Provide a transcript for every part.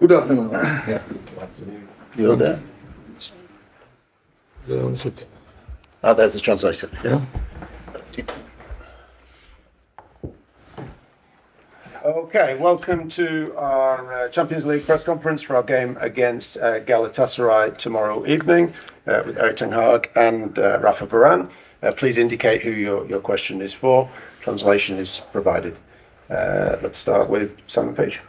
Good afternoon. Yeah. You're there. Oh, there's the translator. Yeah. Okay, welcome to our Champions League press conference for our game against Galatasaray tomorrow evening with Erik ten Hag and Raphael Varane. Please indicate who your question is for. Translation is provided. Let's start with Simon Page.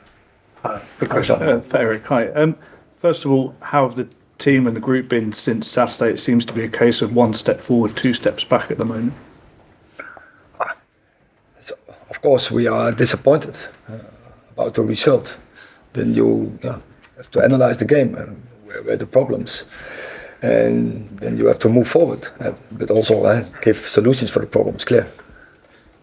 The question for Erik. Hi. First of all, how have the team and the group been since Saturday? It seems to be a case of one step forward, two steps back at the moment. Of course, we are disappointed about the result. Then you have to analyze the game and where the problems, and then you have to move forward, but also give solutions for the problems. Clear.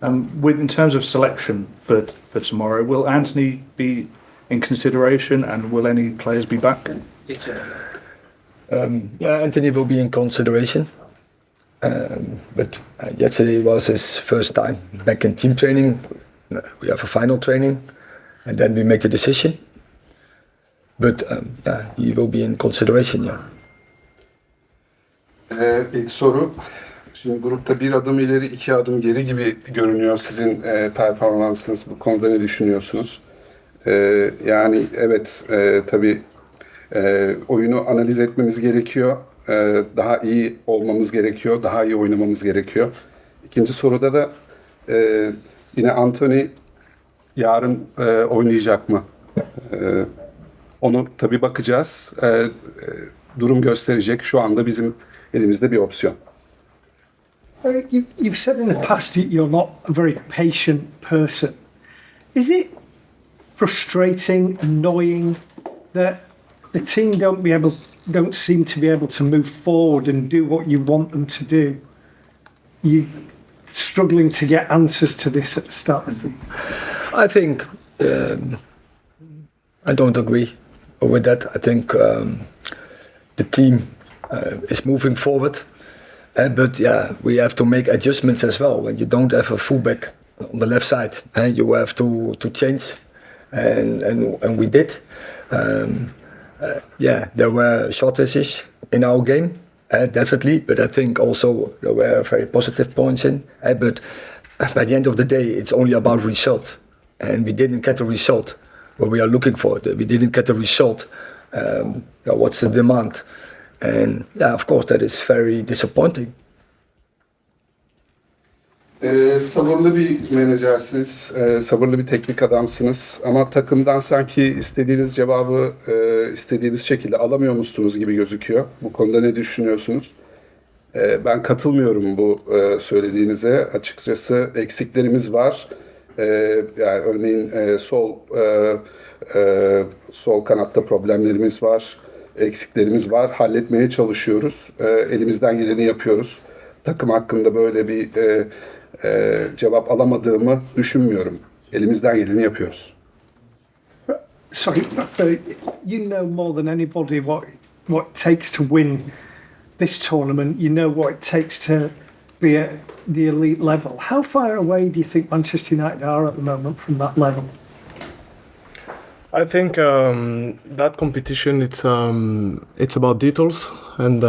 In terms of selection for tomorrow, will Antony be in consideration, and will any players be back? Antony will be in consideration. But yesterday was his first time back in team training. We have a final training, and then we make the decision. But he will be in consideration. Yeah. İlk soru, şimdi grupta bir adım ileri, iki adım geri gibi görünüyor sizin performansınız. Bu konuda ne düşünüyorsunuz? Yani evet, tabii oyunu analiz etmemiz gerekiyor. Daha iyi olmamız gerekiyor, daha iyi oynamamız gerekiyor. İkinci soruda da yine Antony yarın oynayacak mı? Onu tabii bakacağız. Durum gösterecek. Şu anda bizim elimizde bir opsiyon. Erik, you've said in the past that you're not a very patient person. Is it frustrating, annoying that the team don't seem to be able to move forward and do what you want them to do? You struggling to get answers to this at the start of the season? I think I don't agree with that. I think the team is moving forward, but we have to make adjustments as well. When you don't have a fullback on the left side, and you have to change, and we did. There were shortages in our game, definitely, but I think also there were very positive points in. But by the end of the day, it's only about result, and we didn't get the result what we are looking for. We didn't get the result. What's the demand? And of course, that is very disappointing. Sabırlı bir menajersiniz, sabırlı bir teknik adamsınız ama takımdan sanki istediğiniz cevabı istediğiniz şekilde alamıyormuşsunuz gibi gözüküyor. Bu konuda ne düşünüyorsunuz? Ben katılmıyorum bu söylediğinize. Açıkçası eksiklerimiz var. Yani örneğin sol kanatta problemlerimiz var, eksiklerimiz var. Halletmeye çalışıyoruz. Elimizden geleni yapıyoruz. Takım hakkında böyle bir cevap alamadığımı düşünmüyorum. Elimizden geleni yapıyoruz. Sorry, you know more than anybody what it takes to win this tournament. You know what it takes to be at the elite level. How far away do you think Manchester United are at the moment from that level? I think that competition it's about details, and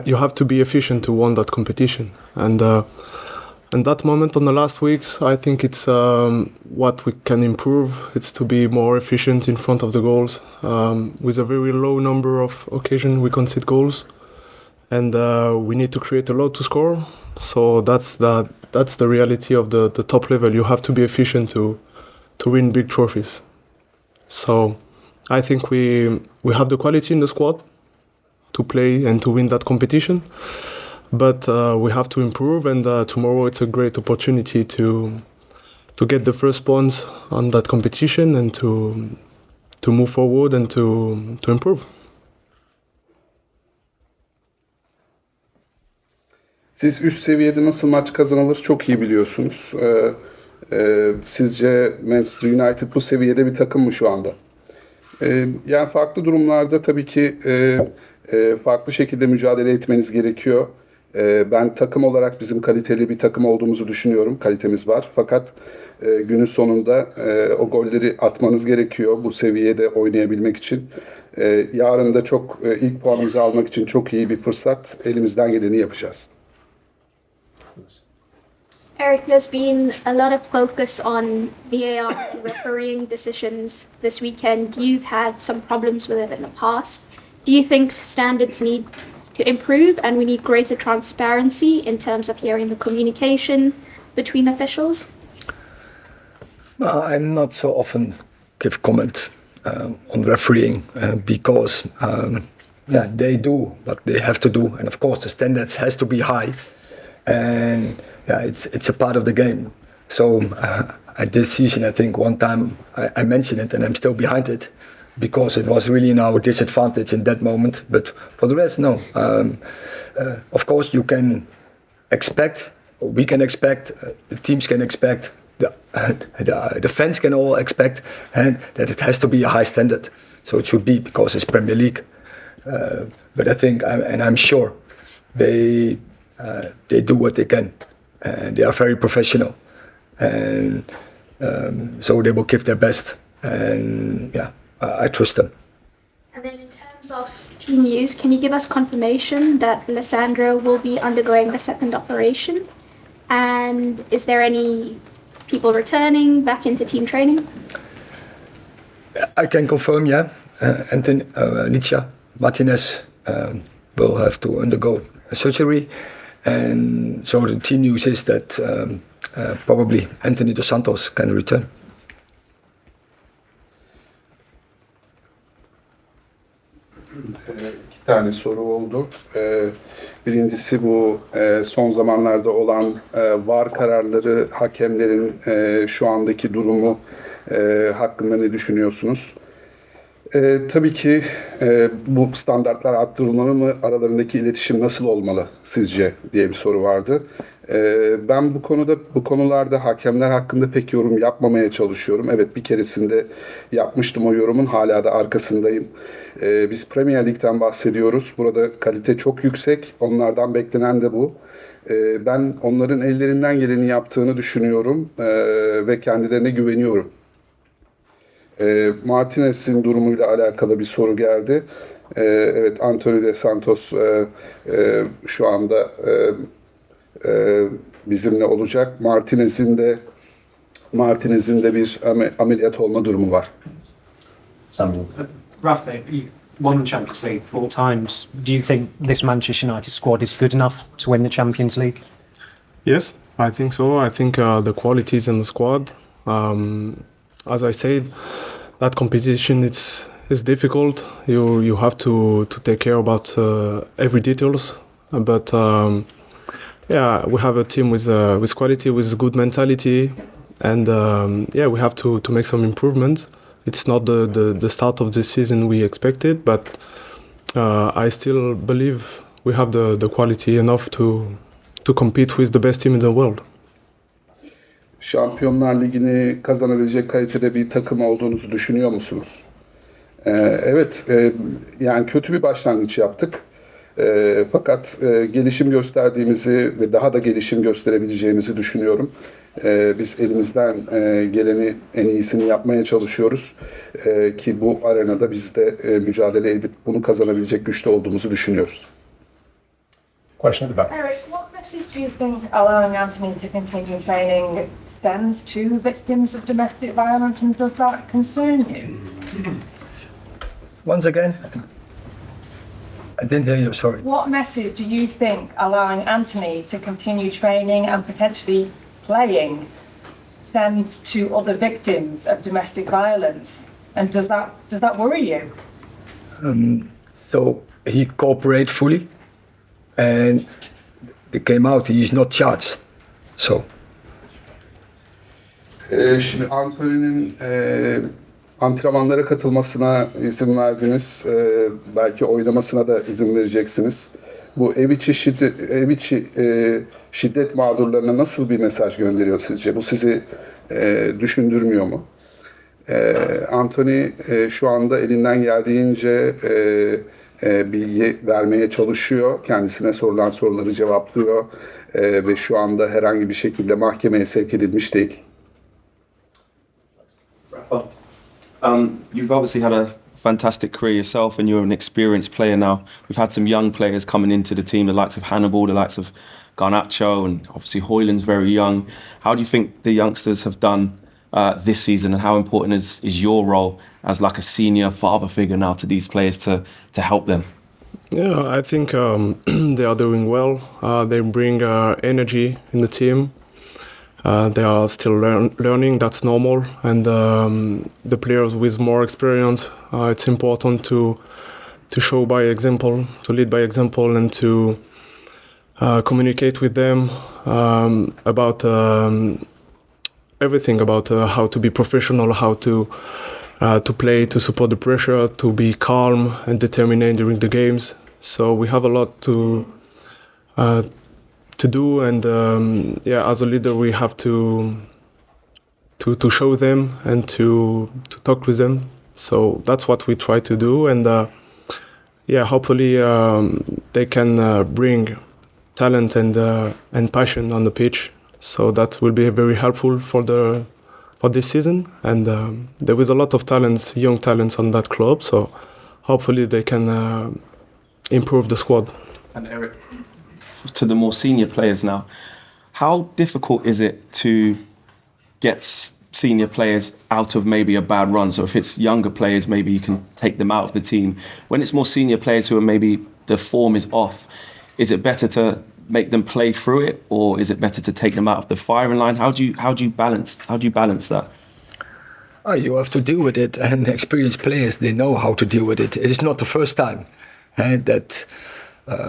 you have to be efficient to win that competition. And that moment on the last weeks, I think it's what we can improve. It's to be more efficient in front of the goals. With a very low number of occasions, we concede goals, and we need to create a lot to score. So that's the reality of the top level. You have to be efficient to win big trophies. So I think we have the quality in the squad to play and to win that competition. But we have to improve, and tomorrow it's a great opportunity to get the first points on that competition and to move forward and to improve. Siz üst seviyede nasıl maç kazanılır çok iyi biliyorsunuz. Sizce Manchester United bu seviyede bir takım mı şu anda? Yani farklı durumlarda tabii ki farklı şekilde mücadele etmeniz gerekiyor. Ben takım olarak bizim kaliteli bir takım olduğumuzu düşünüyorum. Kalitemiz var. Fakat Günün sonunda o golleri atmanız gerekiyor bu seviyede oynayabilmek için. Yarın da ilk puanımızı almak için çok iyi bir fırsat. Elimizden geleni yapacağız. Erik, there's been a lot of focus on VAR and refereeing decisions this weekend. You've had some problems with it in the past. Do you think standards need to improve and we need greater transparency in terms of hearing the communication between officials? I'm not so often give comment on refereeing because they do what they have to do, and of course the standards has to be high, and it's a part of the game. So at this season, I think one time I mentioned it, and I'm still behind it because it was really in our disadvantage in that moment. But for the rest, no. Of course, you can expect, we can expect, the teams can expect, the fans can all expect, and that it has to be a high standard. So it should be because it's Premier League. But I think, and I'm sure, they do what they can. And they are very professional, and so they will give their best. And I trust them. And then in terms of team news, can you give us confirmation that Lisandro will be undergoing a second operation? And is there any people returning back into team training? I can confirm, Antony, Lisandro Martínez will have to undergo a surgery. And so the team news is that probably Antony dos Santos can return. İki tane soru oldu. Birincisi bu son zamanlarda olan VAR kararları, hakemlerin şu andaki durumu hakkında ne düşünüyorsunuz? Tabii ki bu standartlar arttırılmalı mı? Aralarındaki iletişim nasıl olmalı sizce diye bir soru vardı. Ben bu konularda hakemler hakkında pek yorum yapmamaya çalışıyorum. Evet, bir keresinde yapmıştım o yorumun, hala da arkasındayım. Biz Premier Lig'den bahsediyoruz. Burada kalite çok yüksek. Onlardan beklenen de bu. Ben onların ellerinden geleni yaptığını düşünüyorum ve kendilerine güveniyorum. Martinez'in durumuyla alakalı bir soru geldi. Evet, Antony de Santos şu anda bizimle olacak. Martinez'in de bir ameliyat olma durumu var. Raphael, you've won the Champions League 4 times. Do you think this Manchester United squad is good enough to win the Champions League? Yes, I think so. I think the qualities in the squad. As I said, that competition is difficult. You have to take care about every details. But we have a team with quality, with good mentality, and we have to make some improvements. It's not the start of the season we expected, but I still believe we have the quality enough to compete with the best team in the world. Şampiyonlar Ligi'ni kazanabilecek kalitede bir takım olduğunuzu düşünüyor musunuz? Evet, yani kötü bir başlangıç yaptık. Fakat gelişim gösterdiğimizi ve daha da gelişim gösterebileceğimizi düşünüyorum. Biz elimizden geleni en iyisini yapmaya çalışıyoruz ki bu arenada biz de mücadele edip bunu kazanabilecek güçte olduğumuzu düşünüyoruz. Question at the back. Erik, what message do you think allowing Antony to continue training sends to victims of domestic violence, and does that concern you? Once again, I didn't hear you, sorry. What message do you think allowing Antony to continue training and potentially playing sends to other victims of domestic violence, and does that worry you? So he cooperated fully, and it came out he is not charged. So. Şimdi Antony'nin antrenmanlara katılmasına izin verdiniz. Belki oynamasına da izin vereceksiniz. Bu ev içi şiddet mağdurlarına nasıl bir mesaj gönderiyor sizce? Bu sizi düşündürmüyor mu? Antony şu anda elinden geldiğince bilgi vermeye çalışıyor. Kendisine sorulan soruları cevaplıyor ve şu anda herhangi bir şekilde mahkemeye sevk edilmiş değil. You've obviously had a fantastic career yourself, and you're an experienced player now. We've had some young players coming into the team, the likes of Hannibal, the likes of Garnacho, and obviously Højlund's very young. How do you think the youngsters have done this season, and how important is your role as like a senior father figure now to these players to help them? Yeah, I think they are doing well. They bring energy in the team. They are still learning, that's normal. And the players with more experience, it's important to show by example, to lead by example, and to communicate with them about everything, about how to be professional, how to play, to support the pressure, to be calm and determined during the games. So we have a lot to do, and as a leader we have to show them and to talk with them. So that's what we try to do, and hopefully they can bring talent and passion on the pitch. So that will be very helpful for this season, and there is a lot of talents, young talents on that club. So hopefully they can improve the squad. And Erik, to the more senior players now, how difficult is it to get senior players out of maybe a bad run? So if it's younger players, maybe you can take them out of the team. When it's more senior players who are maybe the form is off, is it better to make them play through it, or is it better to take them out of the firing line? How do you balance that? You have to deal with it, and experienced players, they know how to deal with it. It is not the first time that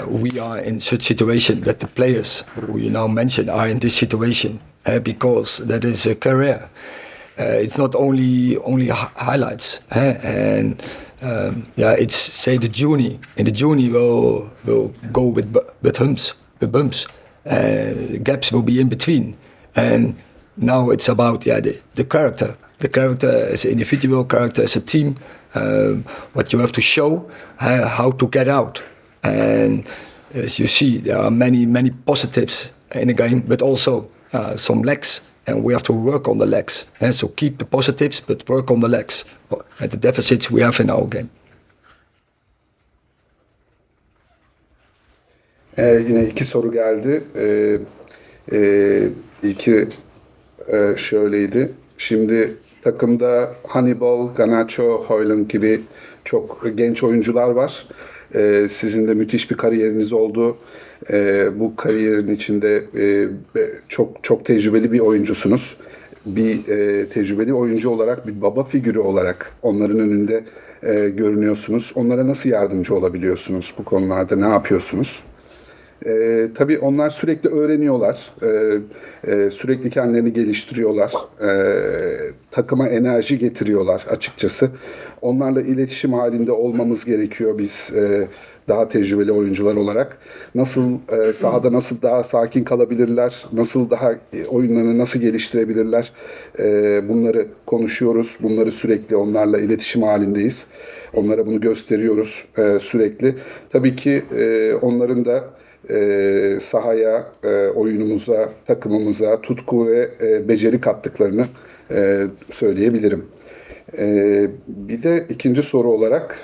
we are in such situation, that the players who you now mentioned are in this situation, because that is a career. It's not only highlights, and it's say the journey, and the journey will go with bumps. Gaps will be in between, and now it's about the character. The character as an individual, character as a team, what you have to show, how to get out. And as you see, there are many positives in the game, but also some lacks, and we have to work on the lacks. So keep the positives, but work on the lacks, the deficits we have in our game. Yine iki soru geldi. İlki şöyleydi. Şimdi takımda Hannibal, Garnacho, Højlund gibi çok genç oyuncular var. Sizin de müthiş bir kariyeriniz oldu. Bu kariyerin içinde çok tecrübeli bir oyuncusunuz. Bir tecrübeli oyuncu olarak, bir baba figürü olarak onların önünde görünüyorsunuz. Onlara nasıl yardımcı olabiliyorsunuz bu konularda? Ne yapıyorsunuz? Tabii onlar sürekli öğreniyorlar, sürekli kendilerini geliştiriyorlar, takıma enerji getiriyorlar açıkçası. Onlarla iletişim halinde olmamız gerekiyor biz daha tecrübeli oyuncular olarak. Nasıl sahada nasıl daha sakin kalabilirler, nasıl daha oyunlarını nasıl geliştirebilirler, bunları konuşuyoruz, bunları sürekli onlarla iletişim halindeyiz. Onlara bunu gösteriyoruz sürekli. Tabii ki onların da sahaya, oyunumuza, takımımıza tutku ve beceri kattıklarını söyleyebilirim. Bir de ikinci soru olarak,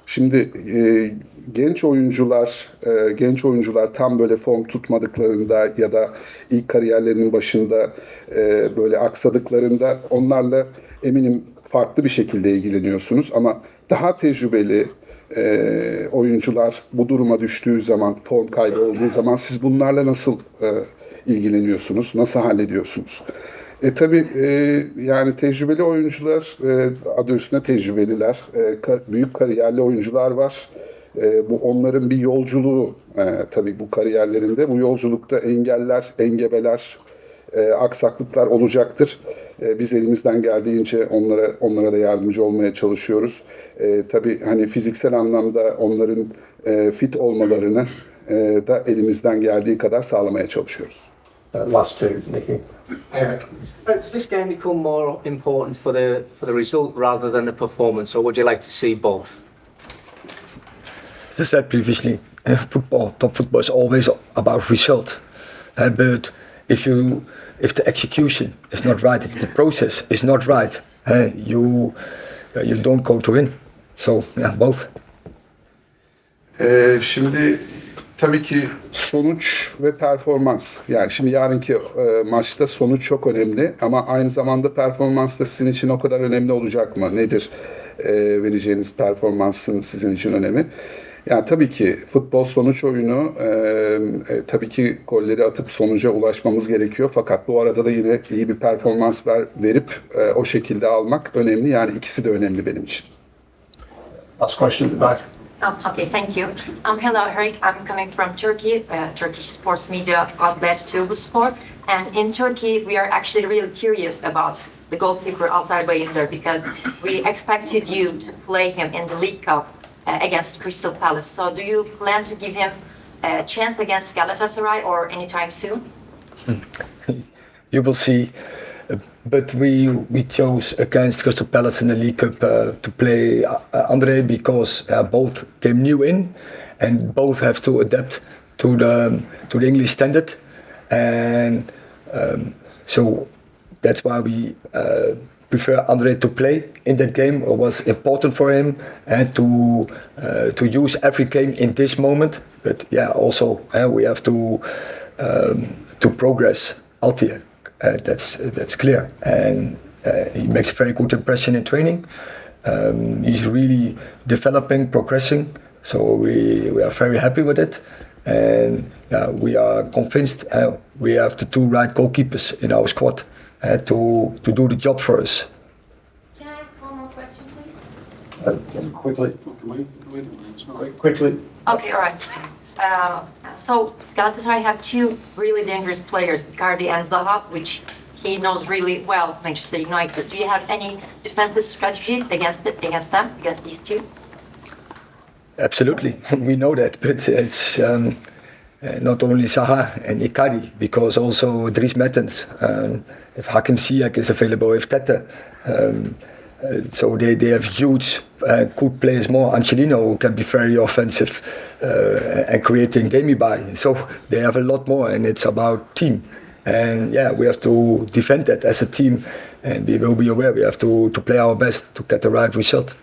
şimdi genç oyuncular tam böyle form tutmadıklarında ya da ilk kariyerlerinin başında böyle aksadıklarında onlarla eminim farklı bir şekilde ilgileniyorsunuz, ama daha tecrübeli oyuncular bu duruma düştüğü zaman, form kaybı olduğu zaman siz bunlarla nasıl ilgileniyorsunuz, nasıl hallediyorsunuz? Tabii yani tecrübeli oyuncular, adı üstünde tecrübeliler, büyük kariyerli oyuncular var. Bu onların bir yolculuğu tabii bu kariyerlerinde. Bu yolculukta engeller, engebeler, aksaklıklar olacaktır. Biz elimizden geldiğince onlara da yardımcı olmaya çalışıyoruz. Tabii hani fiziksel anlamda onların fit olmalarını da elimizden geldiği kadar sağlamaya çalışıyoruz. Last two, Nicky. Erik, does this game become more important for the result rather than the performance, or would you like to see both? As I said previously, top football is always about result. But if the execution is not right, if the process is not right, you you don't go to win. So yeah, both. Şimdi tabii ki sonuç ve performans. Yani şimdi yarınki maçta sonuç çok önemli ama aynı zamanda performans da sizin için o kadar önemli olacak mı? Nedir vereceğiniz performansın sizin için önemi? Yani tabii ki futbol sonuç oyunu, tabii ki golleri atıp sonuca ulaşmamız gerekiyor. Fakat bu arada da yine iyi bir performans verip o şekilde almak önemli. Yani ikisi de önemli benim için. Last question at the back. Okay, thank you. Hello, Erik. I'm coming from Turkey, Turkish sports media outlet Sport. And in Turkey, we are actually really curious about the goalkeeper Altay Bayindir because we expected you to play him in the League Cup against Crystal Palace. So do you plan to give him a chance against Galatasaray or anytime soon? You will see. But we chose against Crystal Palace in the League Cup to play Andre because both came new in and both have to adapt to the English standard, and so that's why we prefer Andre to play in that game. It was important for him and to use every game in this moment. But yeah, also we have to progress Altia. That's clear, and he makes a very good impression in training. He's really developing, progressing, so we are very happy with it, and we are convinced we have the two right goalkeepers in our squad to do the job for us. Can I ask one more question, please? Quickly. Okay, all right. So Galatasaray have two really dangerous players, Icardi and Zaha, which he knows really well, Manchester United. Do you have any defensive strategies against these two? Absolutely, we know that, but it's not only Zaha and Icardi, because also Dries Mertens, if Hakim Ziyech is available, if Tete, so they have huge good players more. Angelino can be very offensive and creating game by. So they have a lot more, and it's about team. And yeah, we have to defend that as a team, and we will be aware we have to play our best to get the right result.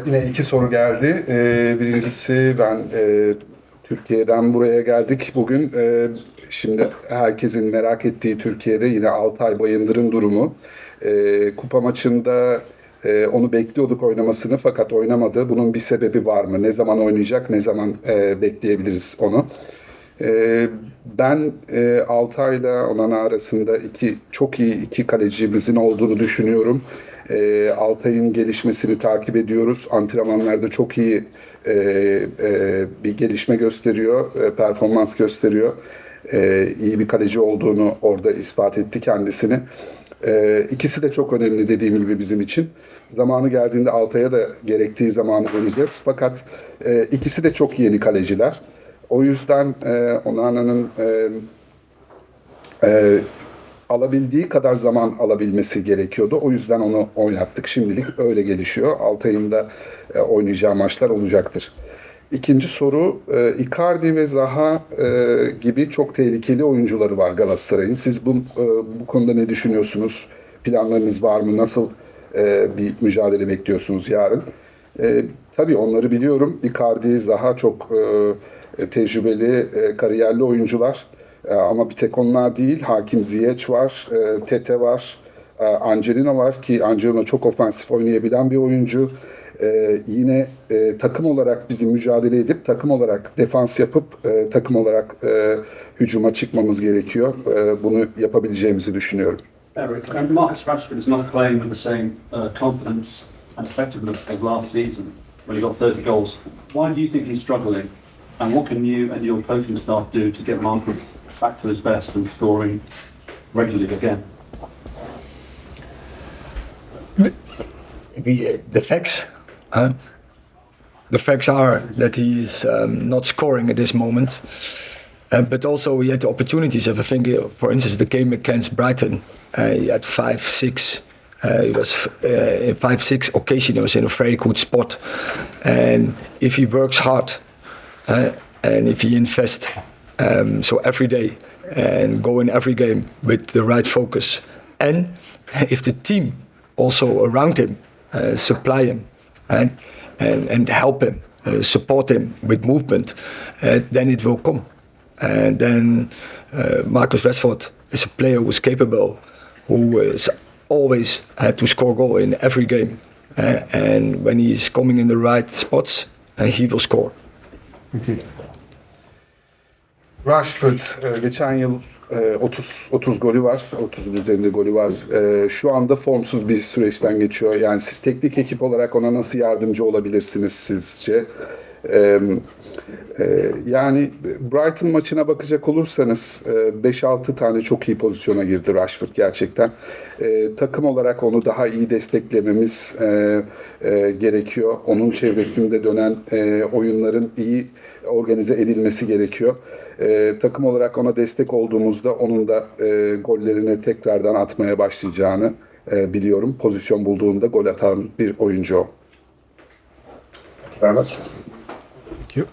Yine iki soru geldi. Birincisi Türkiye'den buraya geldik bugün. Şimdi herkesin merak ettiği Türkiye'de yine Altay Bayındır'ın durumu. Kupa maçında onu bekliyorduk oynamasını fakat oynamadı. Bunun bir sebebi var mı? Ne zaman oynayacak? Ne zaman bekleyebiliriz onu? Ben Altay'la Onana arasında çok iyi iki kalecimizin olduğunu düşünüyorum. Altay'ın gelişmesini takip ediyoruz. Antrenmanlarda çok iyi bir gelişme gösteriyor, performans gösteriyor. İyi bir kaleci olduğunu orada ispat etti kendisini. İkisi de çok önemli dediğim gibi bizim için. Zamanı geldiğinde Altay'a da gerektiği zamanı vereceğiz. Fakat ikisi de çok yeni kaleciler. O yüzden Onana'nın alabildiği kadar zaman alabilmesi gerekiyordu. O yüzden onu oynattık. Şimdilik öyle gelişiyor. Altay'ın da oynayacağı maçlar olacaktır. İkinci soru, Icardi ve Zaha gibi çok tehlikeli oyuncuları var Galatasaray'ın. Siz bu konuda ne düşünüyorsunuz? Planlarınız var mı? Nasıl bir mücadele bekliyorsunuz yarın? Tabii onları biliyorum. Icardi, Zaha çok tecrübeli, kariyerli oyuncular. Ama bir tek onlar değil. Hakim Ziyech var, Tete var, Angelino var ki Angelino çok ofansif oynayabilen bir oyuncu. Yine takım olarak bizim mücadele edip takım olarak defans yapıp takım olarak hücuma çıkmamız gerekiyor. Bunu yapabileceğimizi düşünüyorum. Eric, Marcus Rashford is not playing with the same confidence and effectiveness as last season when he got 30 goals. Why do you think he's struggling? And what can you and your coaching staff do to get Marcus back to his best and scoring regularly again? The facts are that he is not scoring at this moment, but also he had the opportunities. If I think, for instance, the game against Brighton, he had 5-6. He was in 5-6 occasions. He was in a very good spot, and if he works hard and if he invests, so every day and go in every game with the right focus, and if the team also around him, supply him and help him, support him with movement, then it will come. And then Marcus Rashford is a player who is capable, who is always had to score goal in every game. And when he's coming in the right spots, he will score. Rashford geçen yıl 30 golü var, 30'un üzerinde golü var. Şu anda formsuz bir süreçten geçiyor. Yani siz teknik ekip olarak ona nasıl yardımcı olabilirsiniz sizce? Yani Brighton maçına bakacak olursanız 5-6 tane çok iyi pozisyona girdi Rashford gerçekten. Takım olarak onu daha iyi desteklememiz gerekiyor. Onun çevresinde dönen oyunların iyi organize edilmesi gerekiyor. Takım olarak ona destek olduğumuzda onun da gollerini tekrardan atmaya başlayacağını biliyorum. Pozisyon bulduğunda gol atan bir oyuncu o. Very much. Thank you.